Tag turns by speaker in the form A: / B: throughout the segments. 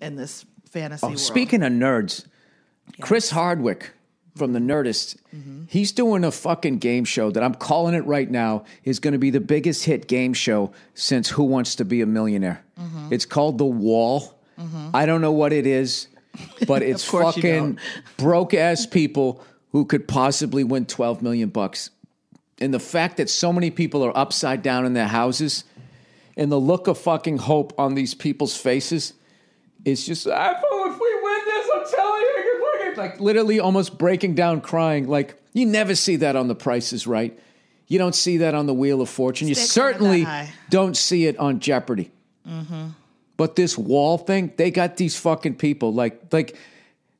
A: in this fantasy world.
B: Speaking of nerds, Chris Hardwick from The Nerdist, he's doing a fucking game show that I'm calling it right now is going to be the biggest hit game show since Who Wants to Be a Millionaire. It's called The Wall. I don't know what it is, but it's fucking broke-ass people who could possibly win $12 million. And the fact that so many people are upside down in their houses and the look of fucking hope on these people's faces is just, if we win this, I'm telling you, like literally almost breaking down crying. Like, you never see that on The Price is Right. You don't see that on the Wheel of Fortune. You certainly don't see it on Jeopardy. But this Wall thing, they got these fucking people. Like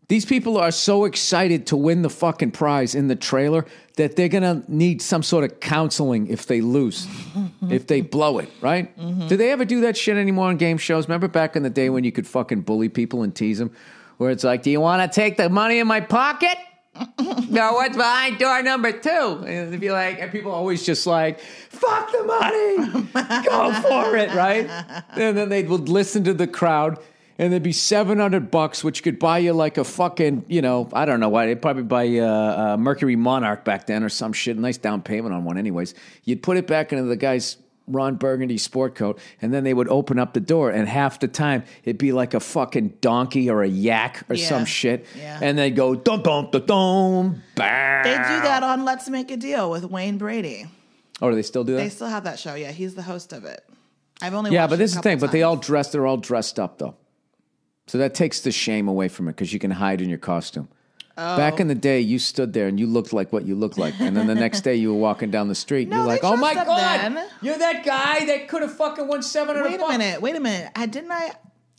B: these people are so excited to win the fucking prize in the trailer that they're going to need some sort of counseling if they lose, if they blow it, right? Do they ever do that shit anymore on game shows? Remember back in the day when you could fucking bully people and tease them? Where it's like, do you want to take the money in my pocket? No, what's behind door number 2? And they'd be like, and people always just like, fuck the money, go for it, right? And then they would listen to the crowd, and there'd be $700, which could buy you like a fucking, I don't know why, they'd probably buy you a Mercury Monarch back then or some shit, nice down payment on one anyways. You'd put it back into the guy's Ron Burgundy sport coat, and then they would open up the door, and half the time it'd be like a fucking donkey or a yak or some shit, and they'd go dum dum dum dum. They
A: do that on Let's Make a Deal with Wayne Brady.
B: Oh, do they still do that?
A: They still have that show. Yeah, he's the host of it. I've only watched
B: but this
A: it
B: is the thing.
A: times.
B: But they're all dressed up though, so that takes the shame away from it because you can hide in your costume. Back in the day, you stood there and you looked like what you looked like. And then the next day you were walking down the street and you're like, oh my God, you're that guy that could have fucking won $700.
A: Wait a minute.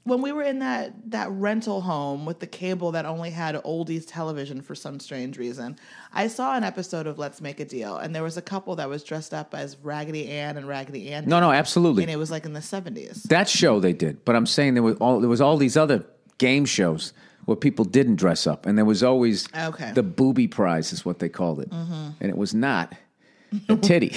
A: When we were in that rental home with the cable that only had oldies television for some strange reason, I saw an episode of Let's Make a Deal, and there was a couple that was dressed up as Raggedy Ann and Raggedy Andy.
B: No, absolutely.
A: And it was like in the 70s.
B: That show they did. But I'm saying there was all these other game shows where people didn't dress up. And there was always the booby prize is what they called it. And it was not a titty.